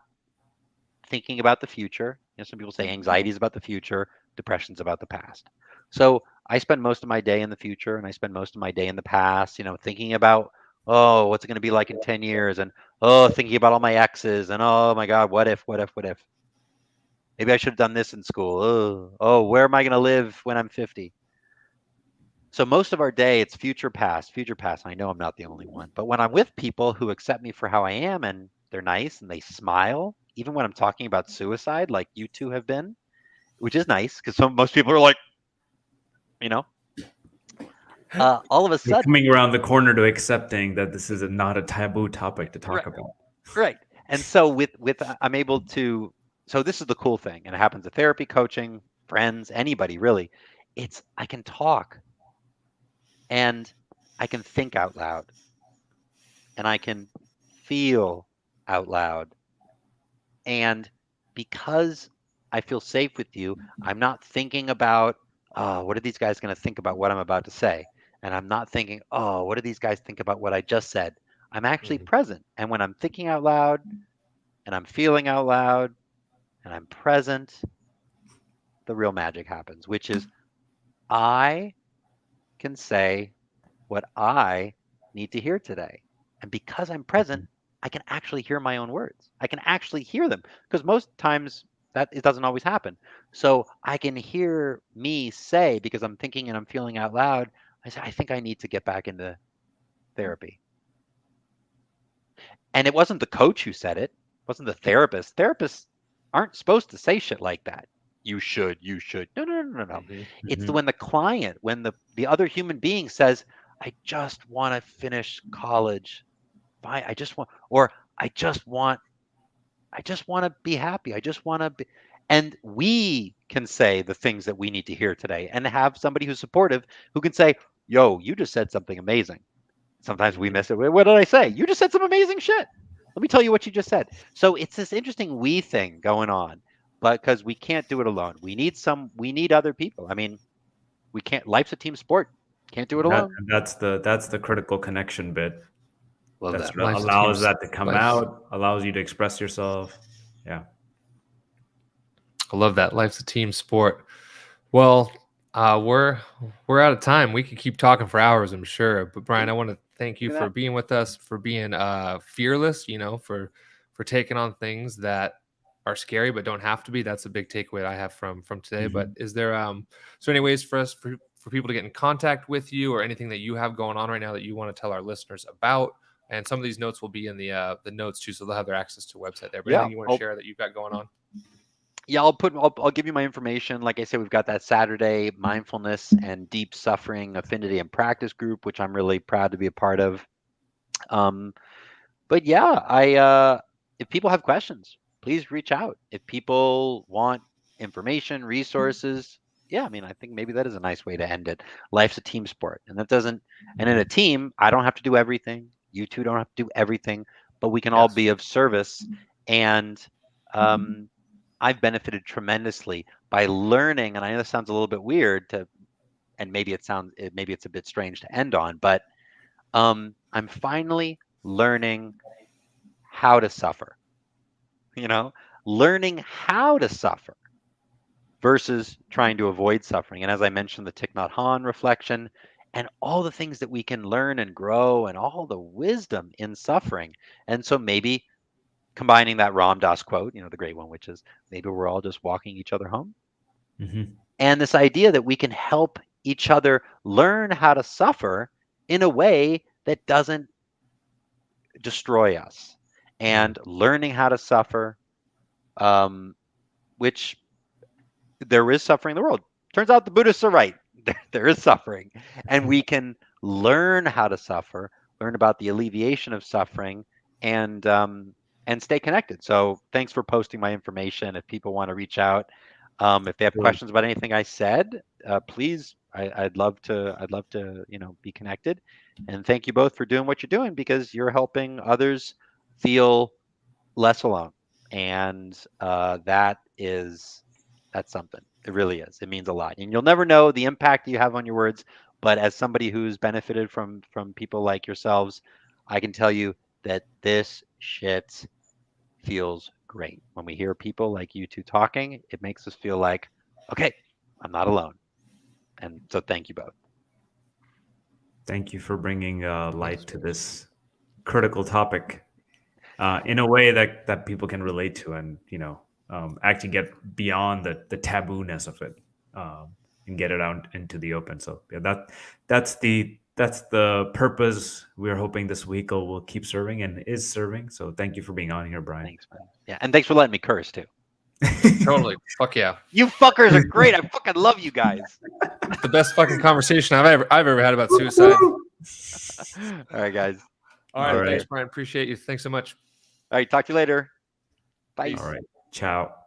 thinking about the future. Some people say anxiety is about the future, depression's about the past. So I spend most of my day in the future and I spend most of my day in the past, thinking about, oh, what's it going to be like in 10 years? And, oh, thinking about all my exes and, oh my God, what if, what if, what if? Maybe I should have done this in school. Oh, where am I going to live when I'm 50? So most of our day, it's future past, future past. I know I'm not the only one. But when I'm with people who accept me for how I am and they're nice and they smile, even when I'm talking about suicide, like you two have been, which is nice because most people are like, you know, all of a We're sudden, coming around the corner to accepting that this is not a taboo topic to right, talk about. right. And so with I'm able to. So this is the cool thing, and it happens at therapy, coaching, friends, anybody really. It's I can talk and I can think out loud and I can feel out loud. And because I feel safe with you, I'm not thinking about, oh, what are these guys going to think about what I'm about to say? And I'm not thinking, oh, what do these guys think about what I just said? I'm actually Mhm. present. And when I'm thinking out loud and I'm feeling out loud, and I'm present, the real magic happens, which is I can say what I need to hear today. And because I'm present, I can actually hear my own words. I can actually hear them because most times that it doesn't always happen. So I can hear me say, because I'm thinking and I'm feeling out loud, I say, I think I need to get back into therapy. And it wasn't the coach who said it. It wasn't the therapist. Therapists aren't supposed to say shit like that. You should. No, no, no, no, no. It's when the client, when the other human being says, I just want to finish college. I just want, or I just want to be happy. I just want to be, and we can say the things that we need to hear today and have somebody who's supportive who can say, yo, you just said something amazing. Sometimes we miss it. What did I say? You just said some amazing shit. Let me tell you what you just said. So it's this interesting we thing going on, but because we can't do it alone. We need other people. I mean, we can't, life's a team sport. Can't do it alone. That's the critical connection bit. Love That's that. what allows that to come out, allows you to express yourself. Yeah. I love that. Life's a team sport. Well, we're out of time. We could keep talking for hours, I'm sure. But Brian, I want to thank you for being with us, for being fearless, for taking on things that are scary but don't have to be. That's a big takeaway I have from today. But is there any ways for us for people to get in contact with you, or anything that you have going on right now that you want to tell our listeners about? And some of these notes will be in the notes too, so they'll have their access to website there. But anything you want to share that you've got going on? Yeah, I'll give you my information. Like I said, we've got that Saturday mindfulness and deep suffering affinity and practice group, which I'm really proud to be a part of. But yeah, if people have questions, please reach out. If people want information, resources, yeah, I mean, I think maybe that is a nice way to end it. Life's a team sport, and in a team, I don't have to do everything. You two don't have to do everything, but we can all be of service. And I've benefited tremendously by learning, and I know this sounds a little bit weird and maybe it's a bit strange to end on, but I'm finally learning how to suffer. Learning how to suffer versus trying to avoid suffering. And as I mentioned, the Thich Nhat Hanh reflection and all the things that we can learn and grow and all the wisdom in suffering. And so maybe combining that Ram Dass quote, the great one, which is maybe we're all just walking each other home. And this idea that we can help each other learn how to suffer in a way that doesn't destroy us, and learning how to suffer, which there is suffering in the world. Turns out the Buddhists are right. There is suffering, and we can learn how to suffer, learn about the alleviation of suffering, and stay connected. So thanks for posting my information. If people want to reach out, if they have questions about anything I said, please, I'd love to be connected. And thank you both for doing what you're doing, because you're helping others feel less alone. And that's something. It really is. It means a lot. And you'll never know the impact you have on your words. But as somebody who's benefited from people like yourselves, I can tell you that this shit feels great. When we hear people like you two talking, it makes us feel like, okay, I'm not alone. And so thank you both. Thank you for bringing light to this critical topic in a way that people can relate to, and actually get beyond the taboo-ness of it, and get it out into the open. So yeah, that's the purpose we're hoping this vehicle will keep serving and is serving. So thank you for being on here, Brian. Thanks, man. Yeah, and thanks for letting me curse too. Totally. Fuck yeah. You fuckers are great. I fucking love you guys. It's the best fucking conversation I've ever had about suicide. All right, guys. All right. Thanks, Brian. Appreciate you. Thanks so much. All right. Talk to you later. Bye. All right. Ciao.